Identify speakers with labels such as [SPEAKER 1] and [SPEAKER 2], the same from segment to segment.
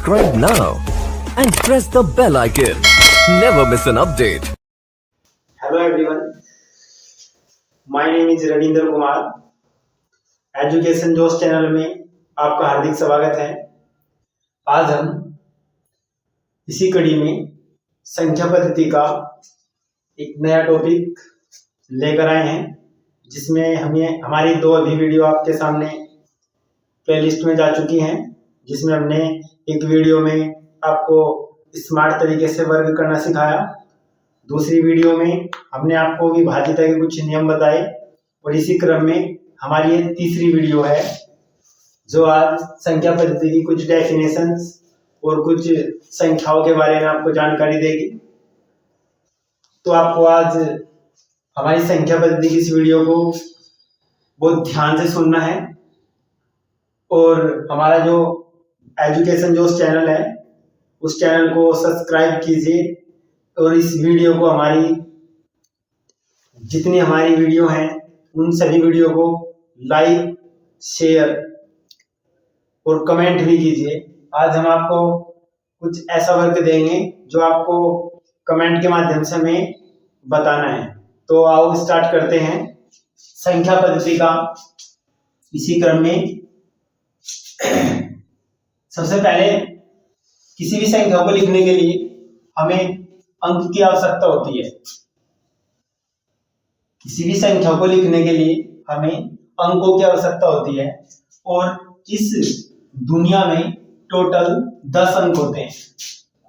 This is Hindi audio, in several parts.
[SPEAKER 1] Subscribe now and press the bell icon. Never miss an update.
[SPEAKER 2] Hello everyone, my name is Ravindra Kumar. Education जोश चैनल में आपका हार्दिक स्वागत है। आज हम इसी कड़ी में संख्या पद्धति का एक नया टॉपिक लेकर आए हैं, जिसमें हमारी दो अभी वीडियो आपके सामने प्लेलिस्ट में जा चुकी हैं, जिसमें हमने एक वीडियो में आपको स्मार्ट तरीके से वर्ग करना सिखाया, दूसरी वीडियो में हमने आपको विभाज्यता के कुछ नियम बताए, और इसी क्रम में हमारी ये तीसरी वीडियो है जो आज संख्या पद्धति की कुछ डेफिनेशंस और कुछ संख्याओं के बारे में आपको जानकारी देगी। तो आपको आज हमारी संख्या पद्धति की इस वीडियो को बहुत ध्यान से सुनना है, और हमारा जो एजुकेशन जोश चैनल है उस चैनल को सब्सक्राइब कीजिए, और इस वीडियो को जितनी हमारी वीडियो हैं उन सभी वीडियो को लाइक, शेयर और कमेंट भी कीजिए। आज हम आपको कुछ ऐसा वर्क देंगे जो आपको कमेंट के माध्यम से हमें बताना है। तो आओ स्टार्ट करते हैं संख्या पद्धति का। इसी क्रम में सबसे पहले किसी भी संख्या को लिखने के लिए हमें अंक की आवश्यकता होती है। किसी भी संख्या को लिखने के लिए हमें अंकों की आवश्यकता होती है, और इस दुनिया में टोटल 10 अंक होते हैं।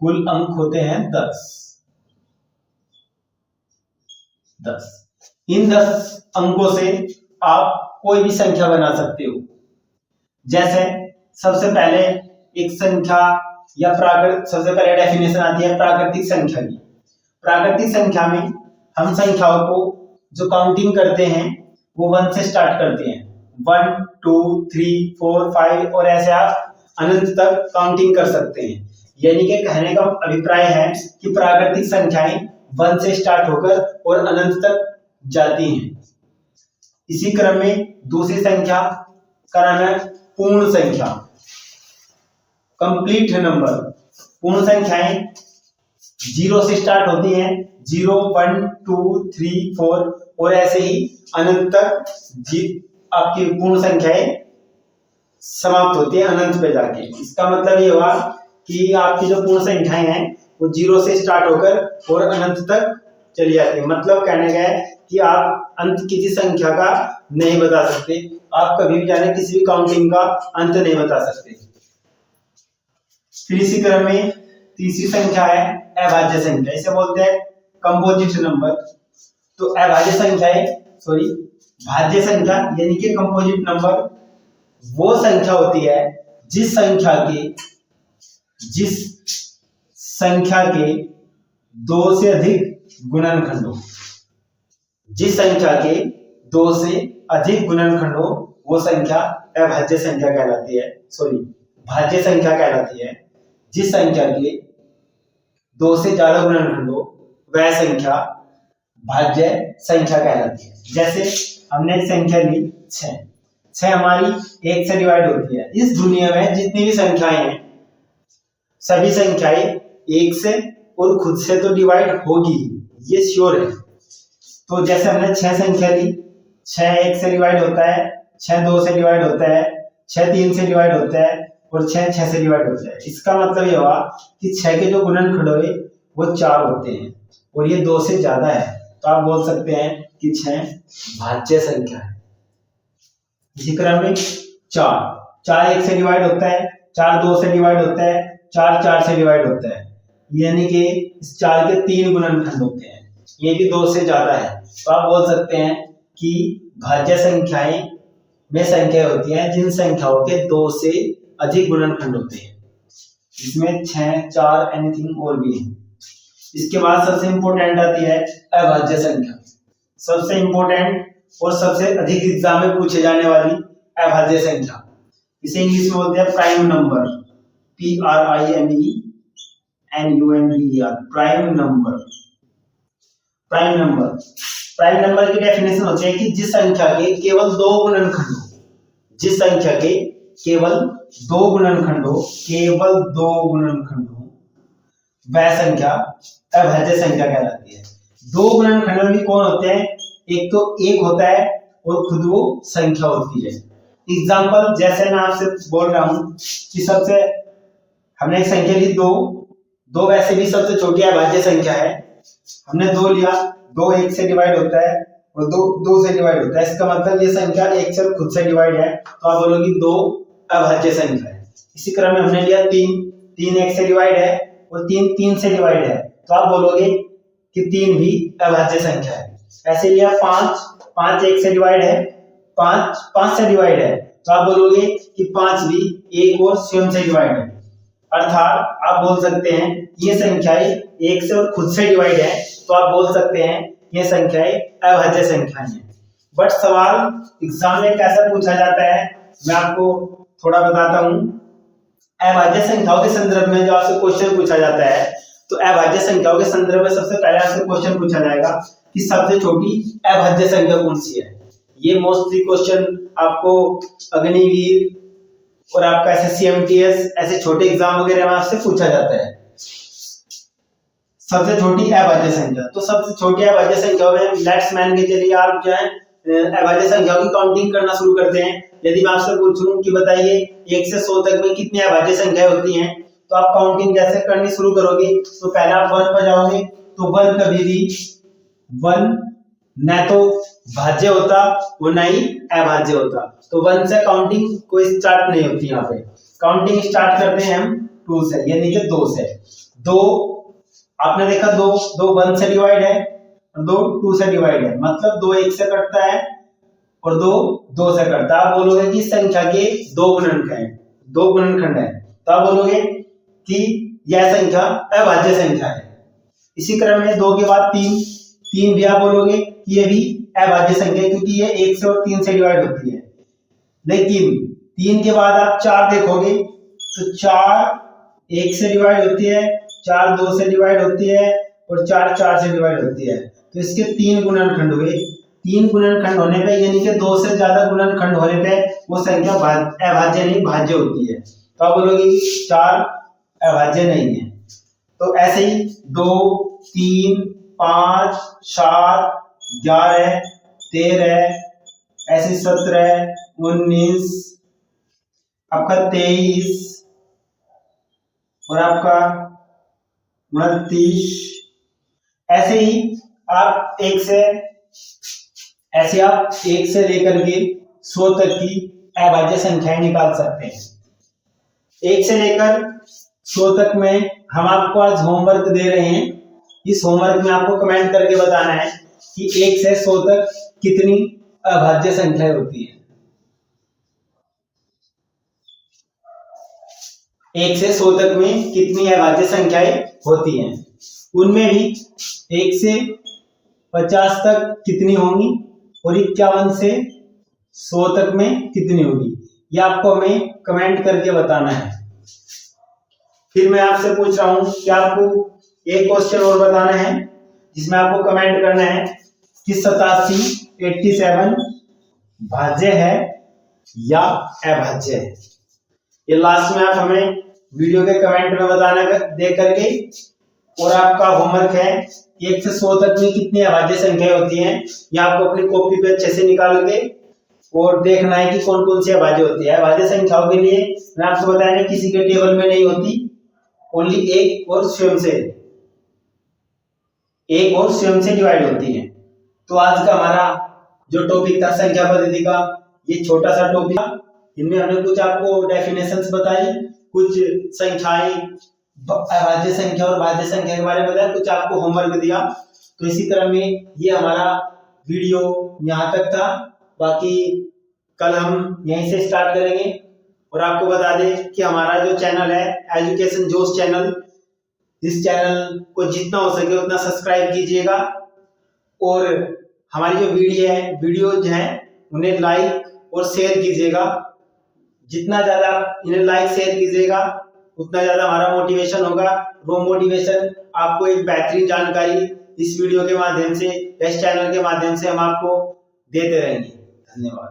[SPEAKER 2] कुल अंक होते हैं 10। इन 10 अंकों से आप कोई भी संख्या बना सकते हो। जैसे सबसे पहले एक संख्या या सबसे पहले डेफिनेशन आती है प्राकृतिक संख्या की। प्राकृतिक संख्या में हम संख्याओं को जो काउंटिंग करते हैं वो 1 से स्टार्ट करते हैं। 1 2 3 4 5 और ऐसे आप अनंत तक काउंटिंग कर सकते हैं। यानी कि कहने का अभिप्राय है कि प्राकृतिक संख्याएं 1 से स्टार्ट होकर और अनंत तक जाती हैं। इसी क्रम में दूसरी संख्या का नाम है पूर्ण संख्या, कंप्लीट नंबर। पूर्ण संख्याएं 0 से स्टार्ट होती हैं, 0 1 2 3 4 और ऐसे ही अनंत तक आपकी पूर्ण संख्याएं समाप्त होती है अनंत पे जाके। इसका मतलब ये हुआ कि आपकी जो पूर्ण संख्याएं हैं वो 0 से स्टार्ट होकर और अनंत तक चली जाती है। मतलब कहने का है कि आप अंत किसी संख्या का नहीं बता सकते, आप कभी भी जाने किसी भी काउंटिंग का अंत नहीं बता सकते। फिर इसी क्रम में तीसरी संख्या है अभाज्य संख्या, इसे बोलते हैं कंपोजिट नंबर। तो अभाज्य भाज्य संख्या यानी कि कंपोजिट नंबर वो संख्या होती है जिस संख्या के 2 से अधिक गुणनखंड हो। जिस संख्या के 2 से अधिक गुणनखंड हो वो संख्या अभाज्य संख्या कहलाती है। भाज्य संख्या कहलाती है। जिस संख्या के 2 से ज्यादा गुणनखंड हो वह संख्या भाज्य संख्या कहलाती है। जैसे हमने एक संख्या ली 6 हमारी 1 से डिवाइड होती है। इस दुनिया में जितनी भी संख्याएं हैं सभी संख्याएं 1 से और खुद से तो डिवाइड होगी, ये श्योर है। तो जैसे हमने 6 संख्या ली, 6 1 से डिवाइड होता है, 6 2 से डिवाइड होता है, 6 3 से डिवाइड होता है और 6 6 से डिवाइड होता है। इसका मतलब ये हुआ कि 6 के जो गुणनखंड हुए वो 4 होते हैं और ये 2 से ज्यादा है, तो आप बोल सकते हैं कि 6 भाज्य संख्या है। इसी क्रम में 4 1 से डिवाइड होता है, 4 2 से डिवाइड होता है, 4 4 से डिवाइड होता है, यानी कि इस 4 के 3 गुणनखंड होते हैं, ये भी 2 से ज्यादा है। तो आप बोल सकते हैं कि भाज्य संख्याएं में संख्या होती हैं जिन संख्याओं के 2 से अधिक गुणनखंड होते हैं, जिसमें 6 4 एनीथिंग और भी है। इसके बाद सबसे इंपॉर्टेंट आती है अभाज्य संख्या। सबसे इंपॉर्टेंट और सबसे अधिक एग्जाम में पूछे जाने वाली अभाज्य संख्या, इसे इंग्लिश में बोलते हैं prime number, PRIMENUMBER, prime number. Prime number की डेफिनेशन होती है कि जिस संख्या के केवल 2 गुणनखंड हो, जिस संख्या के केवल दो गुणनखंडों, केवल दो गुणनखंडों वह संख्या अभाज्य संख्या कहलाती है। दो गुणनखंड भी कौन होते हैं? एक तो एक होता है और खुद वो संख्या होती है। एग्जाम्पल जैसे मैं आपसे बोल रहा हूं कि सबसे हमने एक संख्या ली दो, दो वैसे भी सबसे छोटी अभाज्य संख्या है। हमने दो लिया, दो एक से डिवाइड होता है और दो दो से डिवाइड होता है। इसका मतलब ये संख्या एक से खुद से डिवाइड है, तो आप बोलोगे दो अभाज्य संख्या है। इसी क्रम में हमने लिया तीन, तीन एक से डिवाइड है और तीन तीन से डिवाइड है, तो आप बोलोगे कि तीन भी अभाज्य संख्या है। ऐसे लिया पांच, पांच एक से डिवाइड है, पांच पांच से डिवाइड है, तो आप बोलोगे कि पांच भी एक और स्वयं से डिवाइड है। अर्थात आप बोल सकते हैं ये संख्याएं एक से और खुद से डिवाइड है, तो आप बोल सकते हैं ये संख्याएं अभाज्य संख्याएं हैं। बट सवाल एग्जाम में कैसा पूछा जाता है मैं आपको थोड़ा बताता हूं। अभाज्य संख्याओं के संदर्भ में जो आपसे क्वेश्चन पूछा जाता है, तो अभाज्य संख्याओं के संदर्भ में सबसे पहले आपसे क्वेश्चन पूछा जाएगा कि सबसे छोटी अभाज्य संख्या कौन सी है। ये मोस्टली क्वेश्चन आपको अग्निवीर और आपका एसएससी एमटीएस ऐसे छोटे एग्जाम वगैरह में आपसे पूछा जाता है। सबसे छोटी अभाज्य संख्या, तो सबसे छोटी अभाज्य संख्या में लेट्स मान के चलिए आप जो है अभाज्य संख्याओं की काउंटिंग करना शुरू करते हैं। यदि मैं आपसे पूछूं कि बताइए 1 से 100 तक में कितनी अभाज्य संख्याएं होती हैं, तो आप काउंटिंग कैसे करनी शुरू करोगे? तो पहले आप 1 पर जाओगे, तो 1 कभी भी 1 न तो भाज्य होता वो न ही अभाज्य होता, तो 1 से काउंटिंग कोई स्टार्ट नहीं होती। यहाँ पे काउंटिंग स्टार्ट करते हैं हम 2 से, यानी कि 2 से। 2 आपने देखा, दो 1 से डिवाइड है और 2 2 से डिवाइड है, मतलब 2 1 से कटता है और 2 2 से कटता है। आप बोलोगे कि संख्या के दो गुणनखंड है, तो आप बोलोगे कि यह संख्या अभाज्य संख्या है। इसी क्रम में 2 के बाद 3, 3 भी आप बोलोगे कि ये भी अभाज्य संख्या है, क्योंकि ये 1 से और 3 से डिवाइड होती है। लेकिन 3 के बाद आप 4 देखोगे, तो 4 1 से डिवाइड होती है, 4 2 से डिवाइड होती है और 4 4 से डिवाइड होती है, तो इसके 3 गुणनखंड हुए। 3 गुणनखंड होने पे यानी कि 2 से ज्यादा गुणनखंड होने पे वो संख्या अभाज्य नहीं भाज्य होती है, तो आप बोलोगे कि 4 अभाज्य नहीं है। तो ऐसे ही 2 3 5 7 11 13 ऐसे 17 19 आपका 23 और आपका 29, ऐसे ही आप एक से लेकर के 100 तक की अभाज्य संख्याएं निकाल सकते हैं। 1 से लेकर 100 तक में हम आपको आज होमवर्क दे रहे हैं। इस होमवर्क में आपको कमेंट करके बताना है कि 1 से 100 तक कितनी अभाज्य संख्याएं होती है। 1 से 100 तक में कितनी अभाज्य संख्याएं होती हैं, उनमें भी 1 से 50 तक कितनी होंगी और 51 से 100 तक में कितनी होगी, ये आपको हमें कमेंट करके बताना है। फिर मैं आपसे पूछ रहा हूं कि आपको एक क्वेश्चन और बताना है, जिसमें आपको कमेंट करना है कि 87 भाज्य है या अभाज्य है। ये लास्ट में आप हमें वीडियो के कमेंट में बताना दे करके। और आपका होमवर्क है 1 से 100 तक में कितनी अभाज्य संख्याएं होती हैं, ये आपको अपनी कॉपी पे अच्छे से निकाल के और देखना है कि कौन कौन सी अभाज्य होती है। अभाज्य संख्याओं के लिए मैं आपको बताया किसी के टेबल में नहीं होती, ओनली एक और स्वयं से डिवाइड होती है। तो आज का हमारा जो टॉपिक था संख्या पद्धति का, ये छोटा सा टॉपिक, इनमें हमने कुछ आपको डेफिनेशंस बताई, कुछ संख्याएं अभाज्य संख्या और भाज्य संख्या के बारे में बताया, कुछ आपको होमवर्क दिया। तो इसी तरह में ये हमारा वीडियो यहाँ तक था, बाकी कल हम यहीं से स्टार्ट करेंगे। और आपको बता दें कि हमारा जो चैनल है एजुकेशन जोश चैनल, इस चैनल को जितना हो सके उतना सब्सक्राइब कीजिएगा और हमारी जो वीडियो है उन्हें लाइक और शेयर कीजिएगा। जितना ज्यादा इन्हें लाइक शेयर कीजिएगा उतना ज्यादा हमारा मोटिवेशन होगा। वो मोटिवेशन आपको एक बेहतरीन जानकारी इस वीडियो के माध्यम से, इस चैनल के माध्यम से हम आपको देते रहेंगे। धन्यवाद।